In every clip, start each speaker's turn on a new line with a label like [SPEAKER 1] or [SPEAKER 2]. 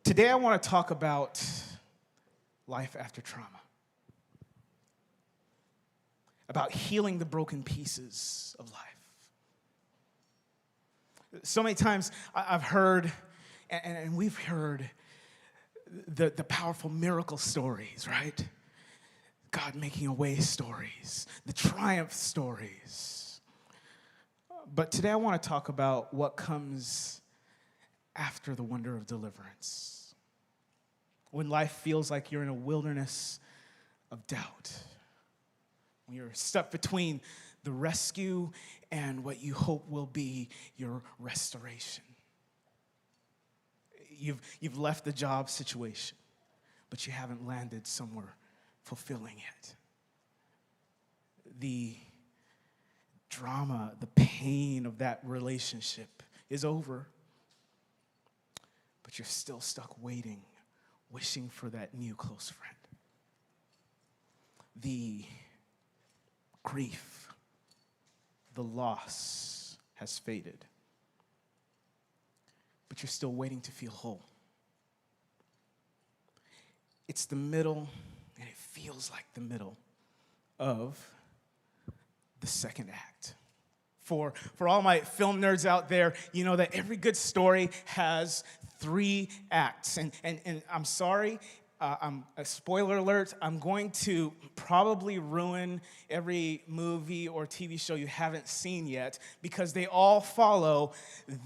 [SPEAKER 1] Today I want to talk about life after trauma, about healing the broken pieces of life. So many times I've heard, and we've heard, the powerful miracle stories, right? God making a way stories, the triumph stories. But today I want to talk about what comes after the wonder of deliverance. When life feels like you're in a wilderness of doubt. When you're stuck between the rescue and what you hope will be your restoration. You've left the job situation, but you haven't landed somewhere fulfilling yet. The drama, the pain of that relationship is over, but you're still stuck waiting, wishing for that new close friend. The grief, the loss has faded, but you're still waiting to feel whole. It's the middle, and it feels like the middle of the second act. For all my film nerds out there, you know that every good story has 3 acts. And I'm sorry, a spoiler alert, I'm going to probably ruin every movie or TV show you haven't seen yet because they all follow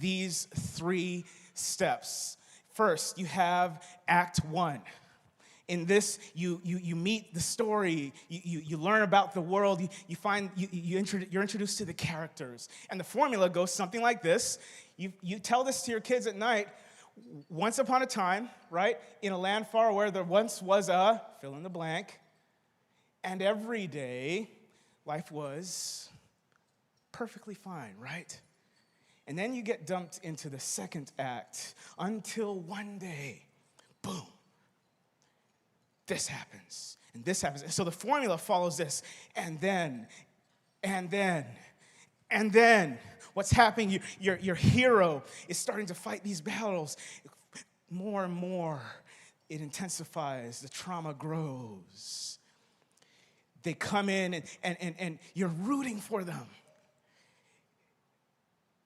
[SPEAKER 1] these 3 steps. First, you have Act 1. In this, you meet the story, you learn about the world, you're introduced to the characters. And the formula goes something like this. You tell this to your kids at night. Once upon a time, right, in a land far where there once was a fill in the blank, and every day life was perfectly fine, right? And then you get dumped into the second act until one day, boom, this happens, and this happens. And so the formula follows this, and then, what's happening? Your hero is starting to fight these battles. More and more, it intensifies. The trauma grows. They come in, and you're rooting for them.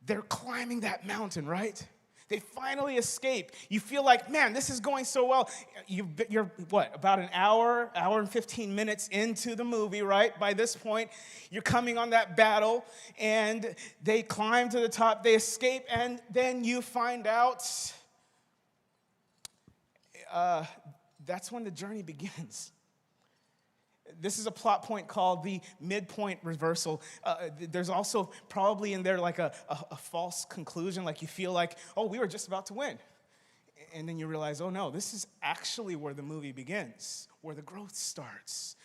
[SPEAKER 1] They're climbing that mountain, right? They finally escape. You feel like, man, this is going so well. You're about an hour and 15 minutes into the movie, right? By this point, you're coming on that battle, and they climb to the top, they escape, and then you find out that's when the journey begins. This is a plot point called the midpoint reversal. There's also probably in there like a false conclusion, like you feel like, oh, we were just about to win. And then you realize, oh no, this is actually where the movie begins, where the growth starts.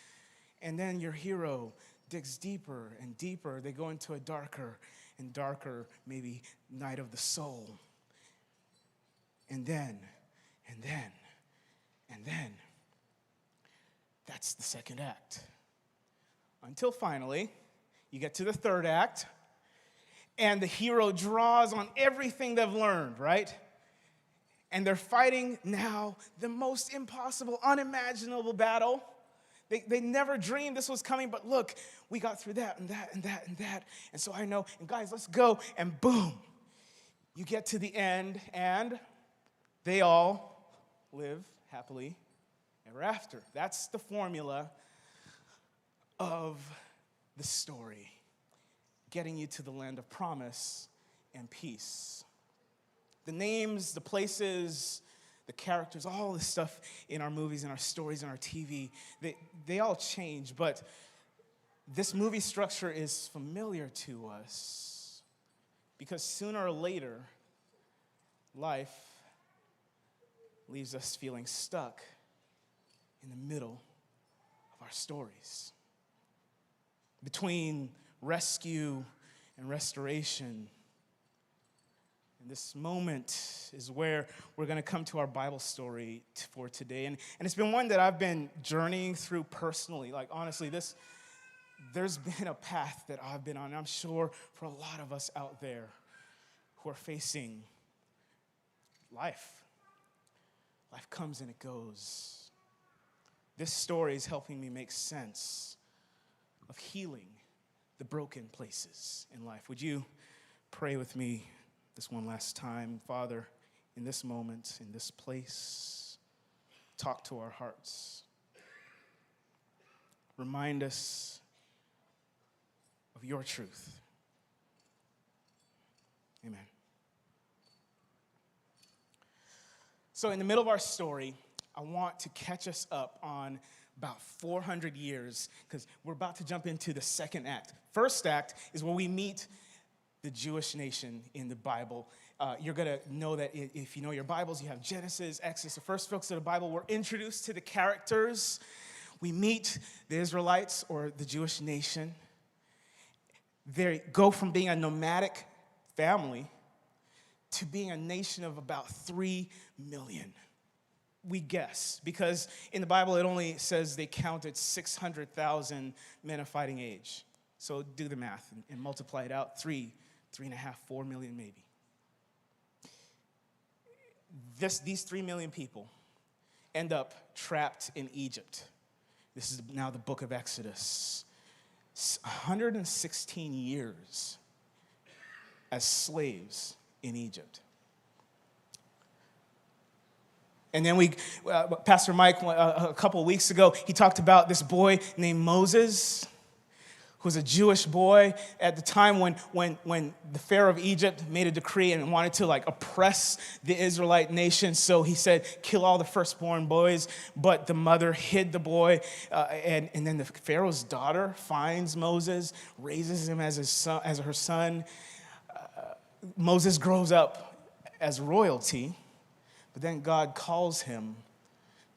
[SPEAKER 1] And then your hero digs deeper and deeper. They go into a darker and darker, maybe, night of the soul. And then, that's the second act. Until finally, you get to the third act, and the hero draws on everything they've learned, right? And they're fighting now the most impossible, unimaginable battle. They never dreamed this was coming, but look, we got through that and that and that and that. And so I know, and guys, let's go. And boom, you get to the end, and they all live happily ever after. That's the formula of the story, getting you to the land of promise and peace. The names, the places, the characters, all this stuff in our movies and our stories and our TV, they all change, but this movie structure is familiar to us because sooner or later, life leaves us feeling stuck in the middle of our stories. Between rescue and restoration. And this moment is where we're going to come to our Bible story for today. And it's been one that I've been journeying through personally. Like, honestly, there's been a path that I've been on. And I'm sure for a lot of us out there who are facing life Life comes and it goes. This story is helping me make sense of healing the broken places in life. Would you pray with me this one last time? Father, in this moment, in this place, talk to our hearts. Remind us of your truth. Amen. So in the middle of our story, I want to catch us up on about 400 years, because we're about to jump into the second act. First act is where we meet the Jewish nation in the Bible. You're going to know that if you know your Bibles, you have Genesis, Exodus, the first books of the Bible. We're introduced to the characters. We meet the Israelites, or the Jewish nation. They go from being a nomadic family to being a nation of about 3 million. We guess, because in the Bible it only says they counted 600,000 men of fighting age. So do the math and multiply it out. 3.5, 4 million maybe. These 3 million people end up trapped in Egypt. This is now the book of Exodus. 116 years as slaves in Egypt. And then Pastor Mike, a couple of weeks ago, he talked about this boy named Moses, who was a Jewish boy at the time when the Pharaoh of Egypt made a decree and wanted to oppress the Israelite nation. So he said, kill all the firstborn boys, but the mother hid the boy. And then the Pharaoh's daughter finds Moses, raises him as her son. Moses grows up as royalty. But then God calls him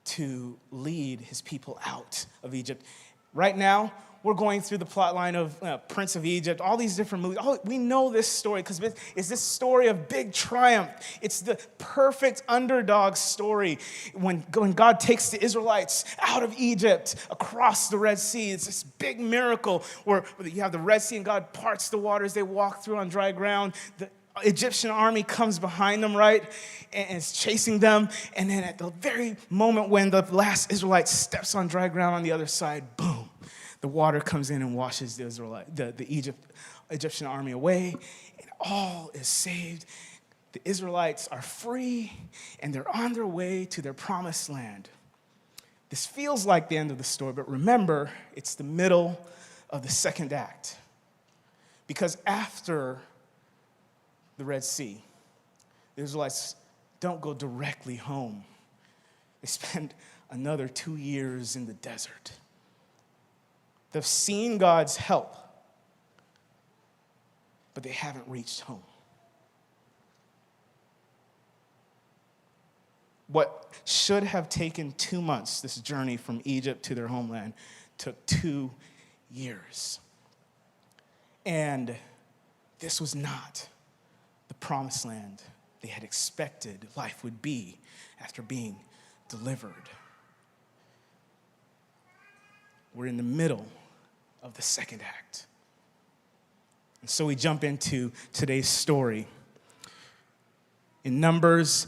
[SPEAKER 1] to lead his people out of Egypt. Right now, we're going through the plot line of Prince of Egypt, all these different movies. We know this story because it's this story of big triumph. It's the perfect underdog story when God takes the Israelites out of Egypt, across the Red Sea. It's this big miracle where you have the Red Sea and God parts the waters. They walk through on dry ground. The Egyptian army comes behind them, right, and is chasing them. And then at the very moment when the last Israelite steps on dry ground on the other side, boom, the water comes in and washes the Egyptian army away, and all is saved. The Israelites are free, and they're on their way to their promised land. This feels like the end of the story, but remember, it's the middle of the second act. Because after the Red Sea, the Israelites don't go directly home. They spend another 2 years in the desert. They've seen God's help, but they haven't reached home. What should have taken 2 months, this journey from Egypt to their homeland, took 2 years. And this was not the promised land they had expected life would be after being delivered. We're in the middle of the second act. And so we jump into today's story. In Numbers,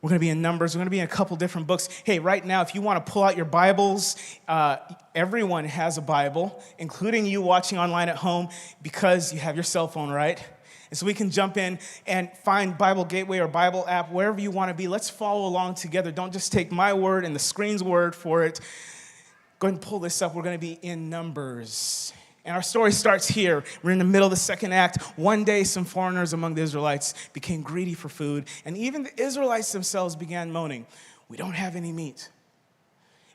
[SPEAKER 1] we're going to be in Numbers. We're going to be in a couple different books. Hey, right now, if you want to pull out your Bibles, everyone has a Bible, including you watching online at home, because you have your cell phone, right? And so we can jump in and find Bible Gateway or Bible app, wherever you want to be. Let's follow along together. Don't just take my word and the screen's word for it. Go ahead and pull this up. We're going to be in Numbers. And our story starts here. We're in the middle of the second act. One day, some foreigners among the Israelites became greedy for food. And even the Israelites themselves began moaning, "We don't have any meat."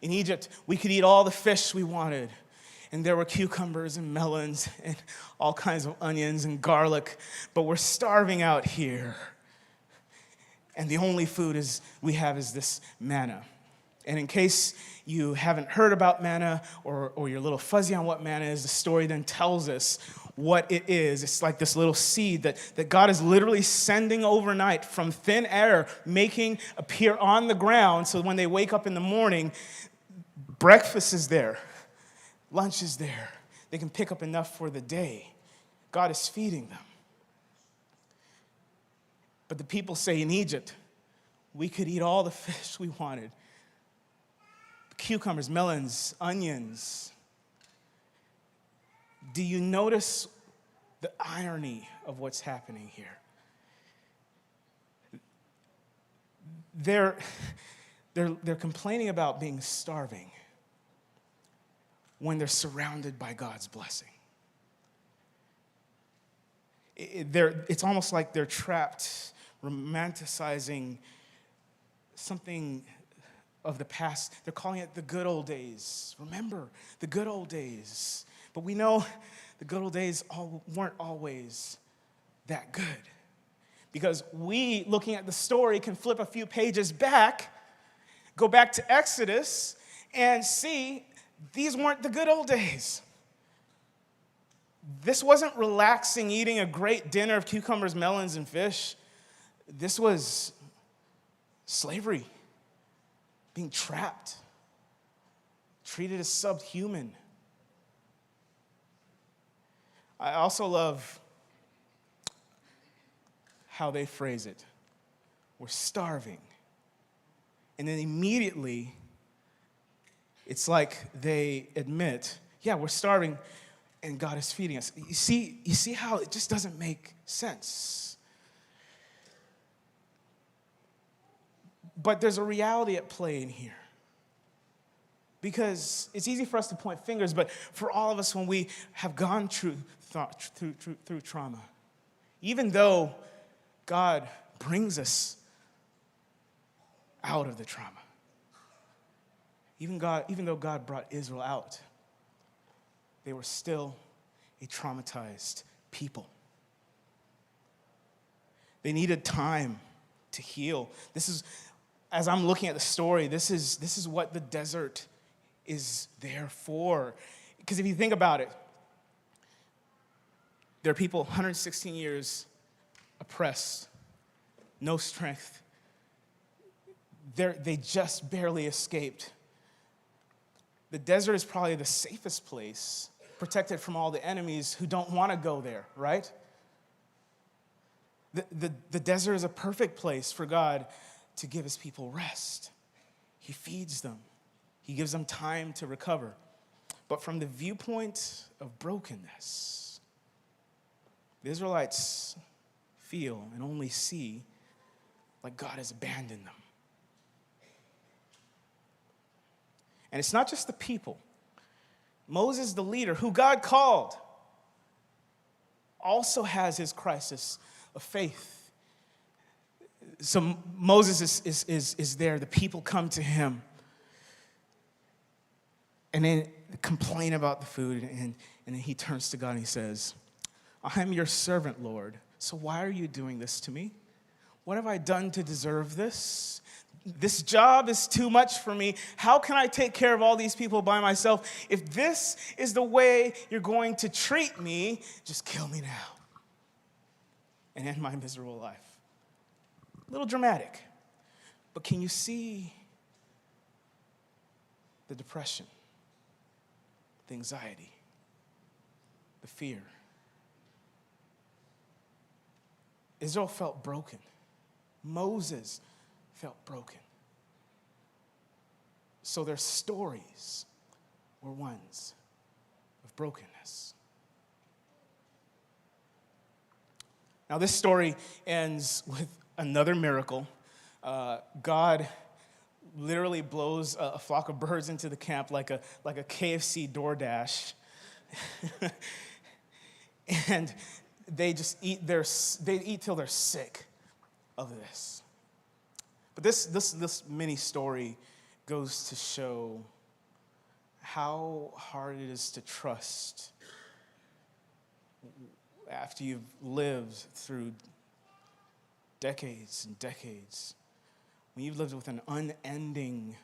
[SPEAKER 1] In Egypt, we could eat all the fish we wanted. And there were cucumbers and melons and all kinds of onions and garlic. But we're starving out here. And the only food we have is this manna. And in case you haven't heard about manna or you're a little fuzzy on what manna is, the story then tells us what it is. It's like this little seed that God is literally sending overnight from thin air, making appear on the ground. So when they wake up in the morning, breakfast is there. Lunch is there. They can pick up enough for the day. God is feeding them. But the people say in Egypt, We could eat all the fish we wanted. Cucumbers, melons, onions. Do you notice the irony of what's happening here? They're complaining about being starving when they're surrounded by God's blessing. It's almost like they're trapped, romanticizing something of the past. They're calling it the good old days. Remember, the good old days. But we know the good old days weren't always that good. Because we, looking at the story, can flip a few pages back, go back to Exodus, and see these weren't the good old days. This wasn't relaxing, eating a great dinner of cucumbers, melons, and fish. This was slavery, being trapped, treated as subhuman. I also love how they phrase it. We're starving. And then immediately, it's like they admit, yeah, we're starving, and God is feeding us. You see how it just doesn't make sense. But there's a reality at play in here. Because it's easy for us to point fingers, but for all of us, when we have gone through trauma, even though God brings us out of the trauma, even though God brought Israel out, they were still a traumatized people. They needed time to heal. As I'm looking at the story, this is what the desert is there for. Because if you think about it, there are people 116 years oppressed, no strength. They just barely escaped. The desert is probably the safest place, protected from all the enemies who don't want to go there, right? The desert is a perfect place for God to give his people rest. He feeds them. He gives them time to recover. But from the viewpoint of brokenness, the Israelites feel and only see like God has abandoned them. And it's not just the people. Moses, the leader, who God called, also has his crisis of faith. So Moses is there. The people come to him. And then complain about the food. And then he turns to God and he says, I am your servant, Lord. So why are you doing this to me? What have I done to deserve this? This job is too much for me. How can I take care of all these people by myself? If this is the way you're going to treat me, just kill me now and end my miserable life. A little dramatic, but can you see the depression, the anxiety, the fear? Israel felt broken. Moses felt broken. So their stories were ones of brokenness. Now this story ends with another miracle. God literally blows a flock of birds into the camp like a KFC DoorDash. And they just eat till they're sick of this. But this mini story goes to show how hard it is to trust after you've lived through decades and decades. When you've lived with an unending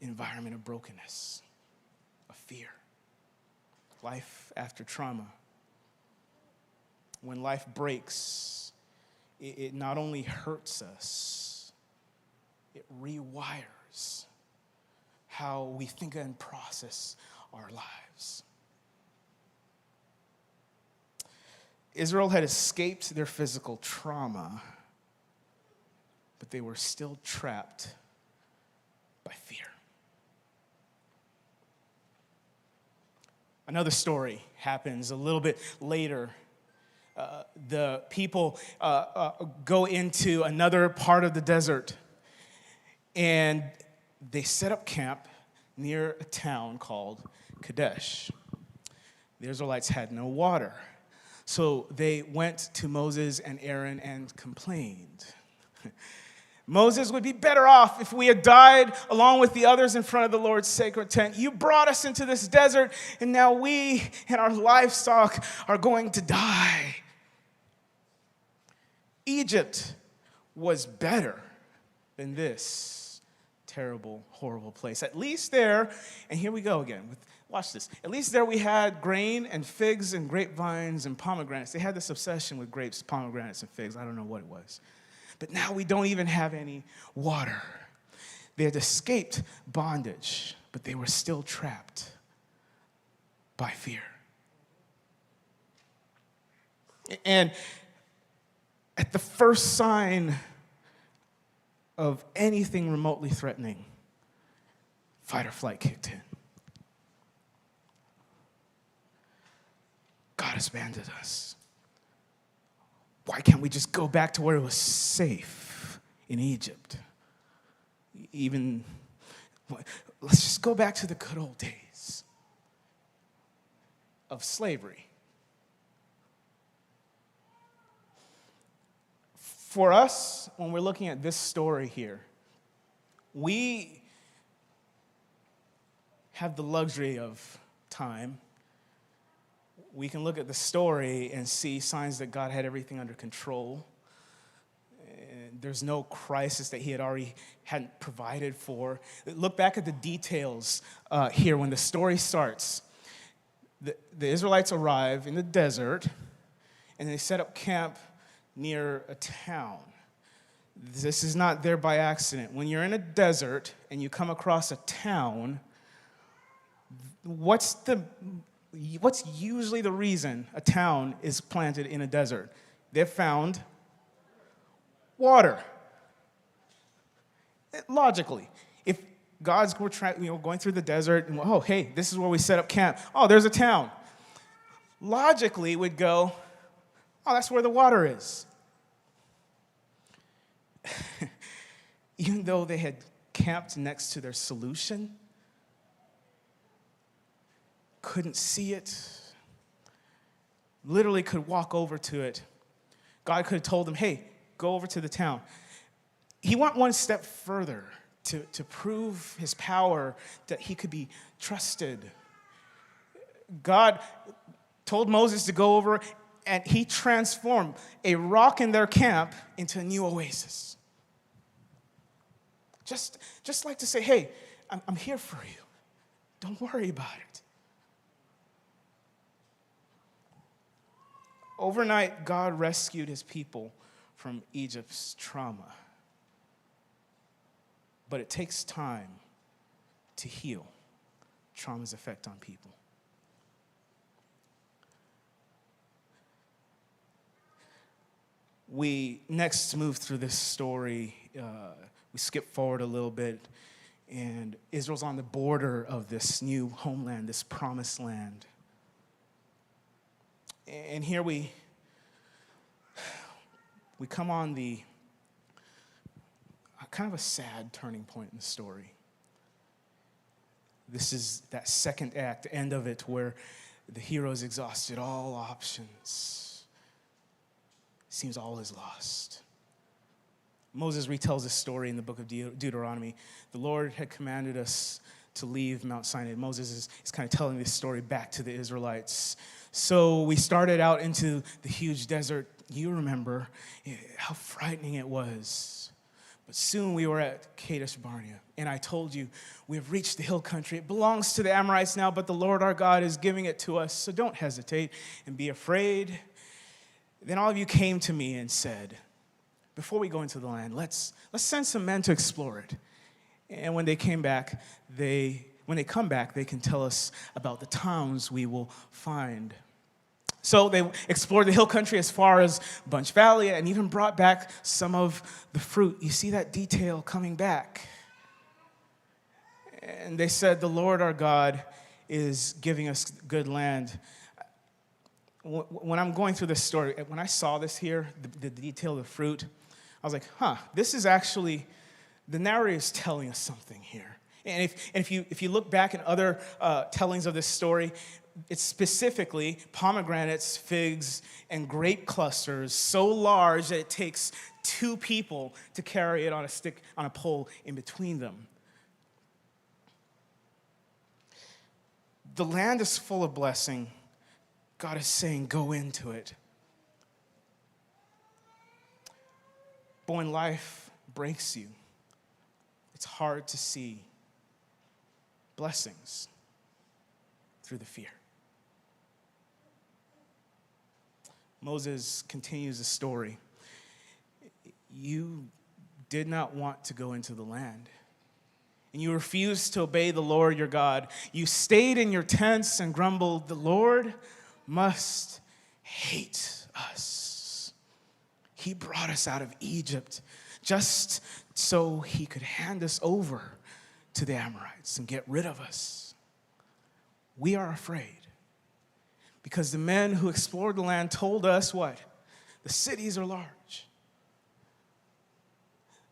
[SPEAKER 1] environment of brokenness, of fear, life after trauma. When life breaks, it not only hurts us, it rewires how we think and process our lives. Israel had escaped their physical trauma, but they were still trapped by fear. Another story happens a little bit later. The people go into another part of the desert, and they set up camp near a town called Kadesh. The Israelites had no water, so they went to Moses and Aaron and complained. Moses would be better off if we had died along with the others in front of the Lord's sacred tent. You brought us into this desert, and now we and our livestock are going to die. Egypt was better than this terrible, horrible place. At least there, and here we go again. Watch this. At least there we had grain and figs and grapevines and pomegranates. They had this obsession with grapes, pomegranates, and figs. I don't know what it was. But now we don't even have any water. They had escaped bondage, but they were still trapped by fear. And at the first sign of anything remotely threatening, fight or flight kicked in. God has abandoned us. Why can't we just go back to where it was safe in Egypt? Let's just go back to the good old days of slavery. For us, when we're looking at this story here, we have the luxury of time. We can look at the story and see signs that God had everything under control. There's no crisis that he hadn't provided for. Look back at the details here when the story starts. The Israelites arrive in the desert, and they set up camp near a town. This is not there by accident. When you're in a desert and you come across a town, what's usually the reason a town is planted in a desert? They've found water. Logically, if God's going through the desert and, oh, hey, this is where we set up camp. Oh, there's a town. Logically, we'd go, oh, that's where the water is. Even though they had camped next to their solution, couldn't see it, literally could walk over to it. God could have told them, hey, go over to the town. He went one step further to prove his power, that he could be trusted. God told Moses to go over, and he transformed a rock in their camp into a new oasis. Just like to say, hey, I'm here for you. Don't worry about it. Overnight, God rescued his people from Egypt's trauma. But it takes time to heal trauma's effect on people. We next move through this story. We skip forward a little bit, and Israel's on the border of this new homeland, this promised land. And here we come on the kind of a sad turning point in the story. This is that second act, end of it, where the hero's exhausted all options. Seems all is lost. Moses retells this story in the book of Deuteronomy. The Lord had commanded us to leave Mount Sinai. Moses is kind of telling this story back to the Israelites. So we started out into the huge desert. You remember how frightening it was. But soon we were at Kadesh Barnea, and I told you, we have reached the hill country. It belongs to the Amorites now, but the Lord our God is giving it to us, so don't hesitate and be afraid. Then all of you came to me and said, before we go into the land, let's send some men to explore it. And when they come back, they can tell us about the towns we will find. So they explored the hill country as far as Bunch Valley and even brought back some of the fruit. You see that detail coming back. And they said, the Lord our God is giving us good land. When I'm going through this story, when I saw this here, the detail of the fruit, I was like, this is actually, the narrator is telling us something here. And if you look back at other tellings of this story, it's specifically pomegranates, figs, and grape clusters so large that it takes 2 people to carry it on a pole in between them. The land is full of blessing. God is saying, go into it. But when life breaks you, it's hard to see blessings through the fear. Moses continues the story. You did not want to go into the land, and you refused to obey the Lord your God. You stayed in your tents and grumbled, the Lord must hate us. He brought us out of Egypt just so he could hand us over to the Amorites and get rid of us. We are afraid because the men who explored the land told us what? The cities are large.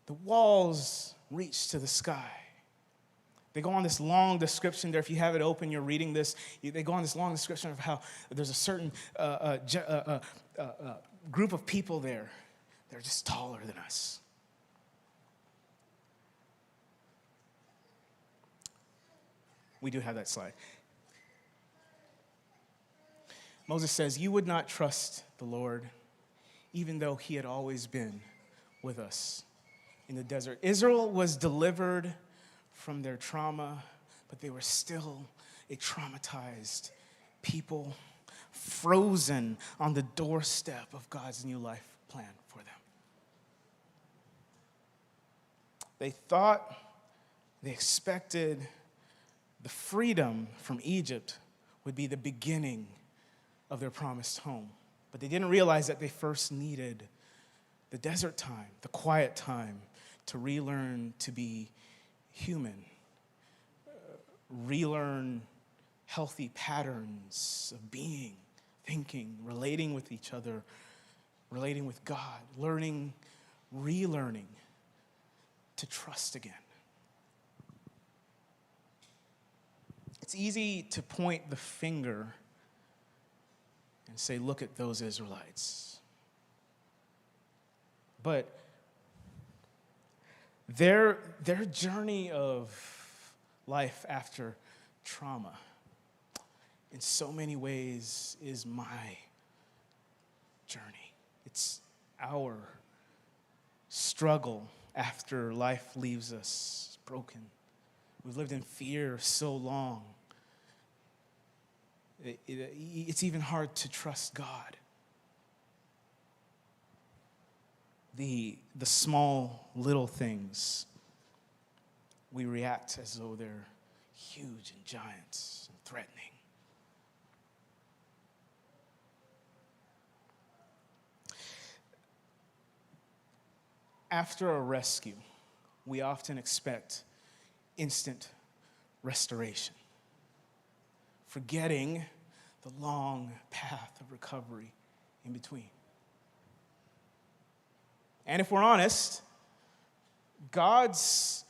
[SPEAKER 1] The walls reach to the sky. They go on this long description there. If you have it open, you're reading this. They go on this long description of how there's a certain group of people there. They're just taller than us. We do have that slide. Moses says, you would not trust the Lord, even though he had always been with us in the desert. Israel was delivered from their trauma, but they were still a traumatized people, frozen on the doorstep of God's new life plan for them. They thought, they expected the freedom from Egypt would be the beginning of their promised home. But they didn't realize that they first needed the desert time, the quiet time, to relearn to be human, relearn healthy patterns of being, thinking, relating with each other, relating with God, relearning to trust again. It's easy to point the finger and say, look at those Israelites. But their journey of life after trauma, in so many ways, is my journey. It's our struggle after life leaves us broken. We've lived in fear so long. It's even hard to trust God. The small, little things, we react as though they're huge and giants and threatening. After a rescue, we often expect instant restoration, forgetting the long path of recovery in between. And if we're honest, God's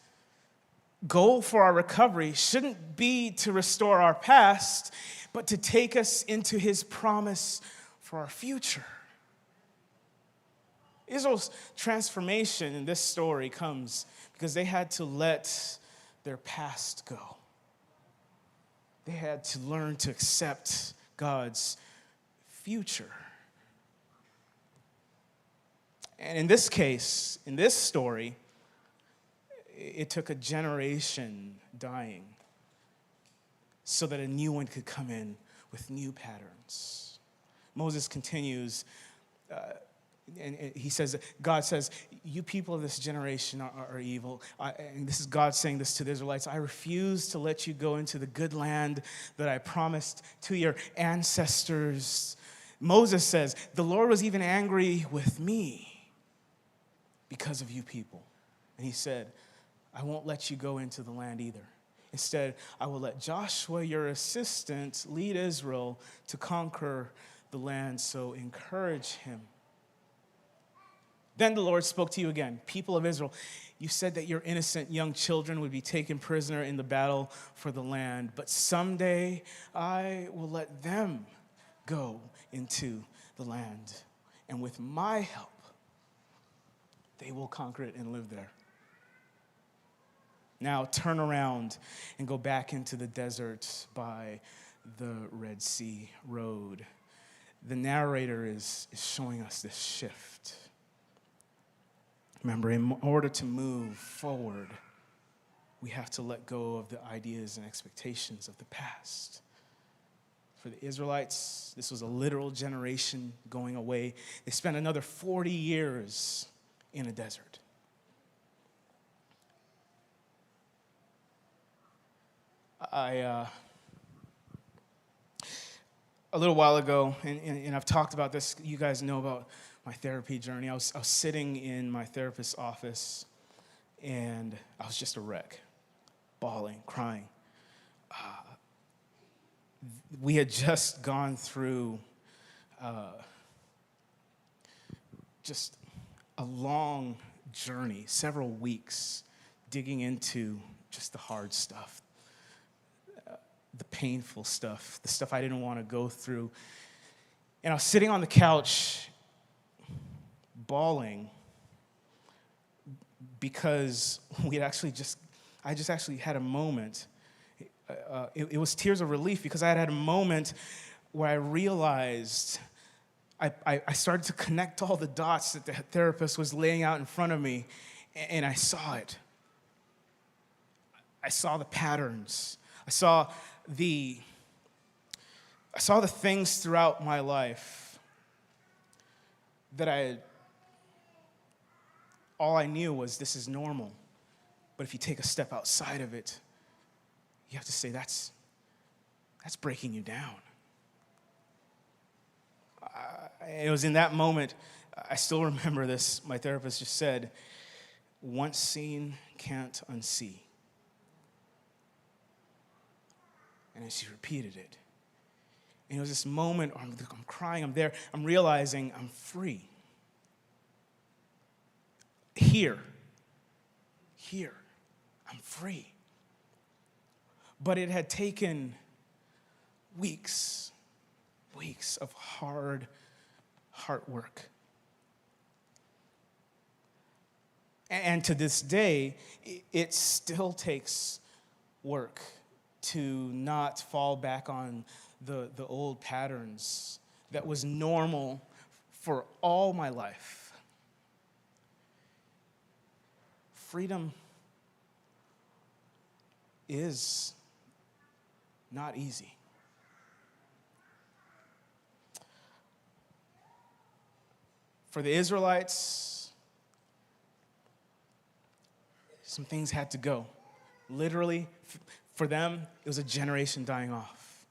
[SPEAKER 1] goal for our recovery shouldn't be to restore our past, but to take us into his promise for our future. Israel's transformation in this story comes because they had to let their past go. They had to learn to accept God's future. And in this case, in this story, it took a generation dying so that a new one could come in with new patterns. Moses continues, and he says, God says, you people of this generation are evil. And this is God saying this to the Israelites. I refuse to let you go into the good land that I promised to your ancestors. Moses says, the Lord was even angry with me because of you people. And he said, I won't let you go into the land either. Instead, I will let Joshua, your assistant, lead Israel to conquer the land, so encourage him. Then the Lord spoke to you again, people of Israel. You said that your innocent young children would be taken prisoner in the battle for the land, but someday I will let them go into the land, and with my help, they will conquer it and live there. Now turn around and go back into the desert by the Red Sea road. The narrator is showing us this shift. Remember, in order to move forward, we have to let go of the ideas and expectations of the past. For the Israelites, this was a literal generation going away. They spent another 40 years in a desert. A little while ago, and I've talked about this, you guys know about my therapy journey. I was sitting in my therapist's office, and I was just a wreck, bawling, crying. We had just gone through just a long journey, several weeks, digging into just the hard stuff, the painful stuff, the stuff I didn't want to go through. And I was sitting on the couch bawling because I just actually had a moment. It was tears of relief because I had a moment where I realized I started to connect all the dots that the therapist was laying out in front of me, and I saw it. I saw the patterns. I saw the things throughout my life that all I knew was this is normal. But if you take a step outside of it, you have to say that's breaking you down. It was in that moment, I still remember this, my therapist just said, once seen, can't unsee. And then she repeated it. And it was this moment, I'm crying, I'm there, I'm realizing I'm free. Here, I'm free. But it had taken weeks of hard work. And to this day, it still takes work to not fall back on the old patterns that was normal for all my life. Freedom is not easy. For the Israelites, some things had to go. Literally, for them, it was a generation dying off.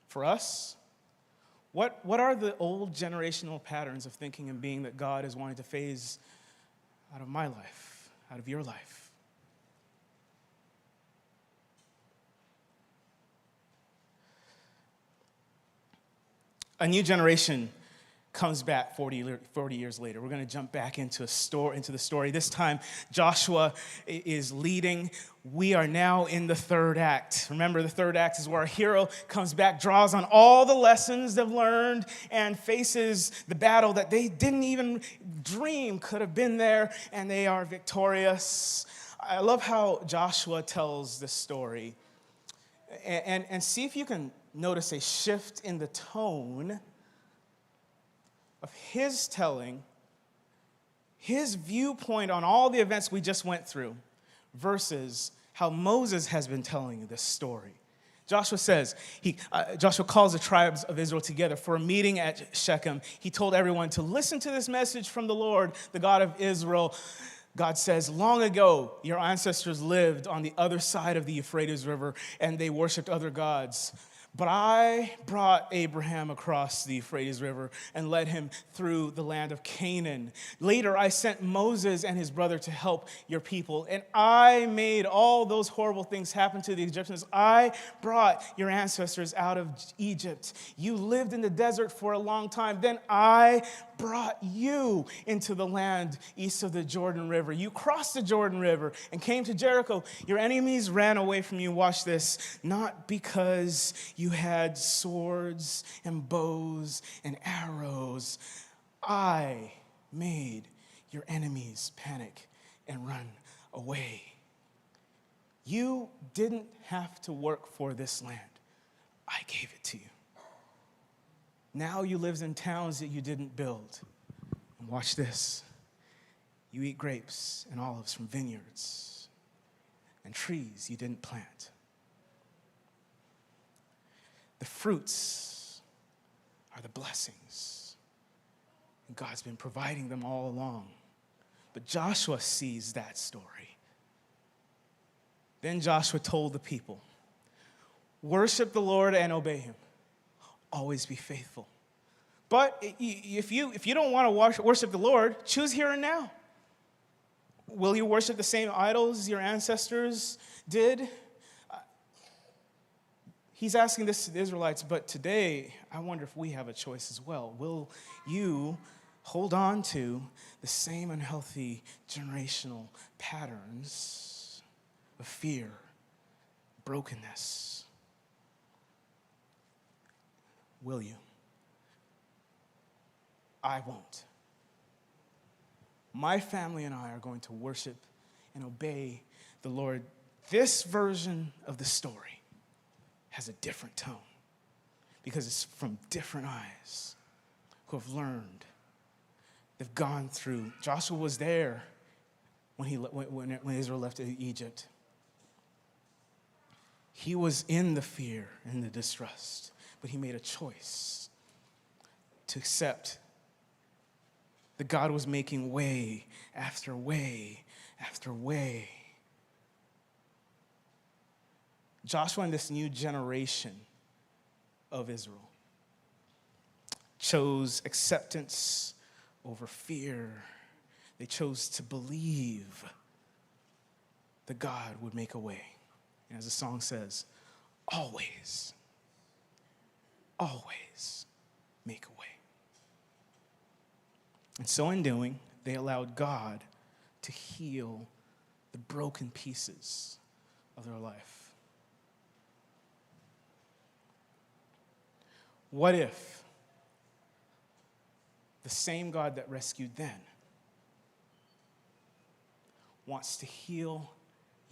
[SPEAKER 1] For us, what are the old generational patterns of thinking and being that God is wanting to phase out of my life, out of your life? A new generation comes back 40 years later. We're going to jump back into the story. This time, Joshua is leading. We are now in the third act. Remember, the third act is where our hero comes back, draws on all the lessons they've learned, and faces the battle that they didn't even dream could have been there, and they are victorious. I love how Joshua tells this story. And see if you can notice a shift in the tone of his telling, his viewpoint on all the events we just went through, versus how Moses has been telling this story. Joshua says, Joshua calls the tribes of Israel together for a meeting at Shechem. He told everyone to listen to this message from the Lord, the God of Israel. God says, long ago, your ancestors lived on the other side of the Euphrates River, and they worshiped other gods. But I brought Abraham across the Euphrates River and led him through the land of Canaan. Later, I sent Moses and his brother to help your people, and I made all those horrible things happen to the Egyptians. I brought your ancestors out of Egypt. You lived in the desert for a long time. Then I brought you into the land east of the Jordan River. You crossed the Jordan River and came to Jericho. Your enemies ran away from you. Watch this. Not because you had swords and bows and arrows. I made your enemies panic and run away. You didn't have to work for this land. I gave it to you. Now you live in towns that you didn't build. And watch this. You eat grapes and olives from vineyards and trees you didn't plant. The fruits are the blessings. And God's been providing them all along. But Joshua sees that story. Then Joshua told the people, worship the Lord and obey him. Always be faithful. But if you don't want to worship the Lord, choose here and now. Will you worship the same idols your ancestors did? He's asking this to the Israelites, but today, I wonder if we have a choice as well. Will you hold on to the same unhealthy generational patterns of fear, brokenness? Will you? I won't. My family and I are going to worship and obey the Lord. This version of the story has a different tone because it's from different eyes who have learned. They've gone through. Joshua was there when Israel left Egypt. He was in the fear and the distrust, but he made a choice to accept that God was making way after way after way. Joshua and this new generation of Israel chose acceptance over fear. They chose to believe that God would make a way. And as the song says, always, always make a way. And so in doing, they allowed God to heal the broken pieces of their life. What if the same God that rescued then wants to heal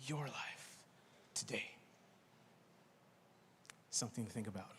[SPEAKER 1] your life today? Something to think about.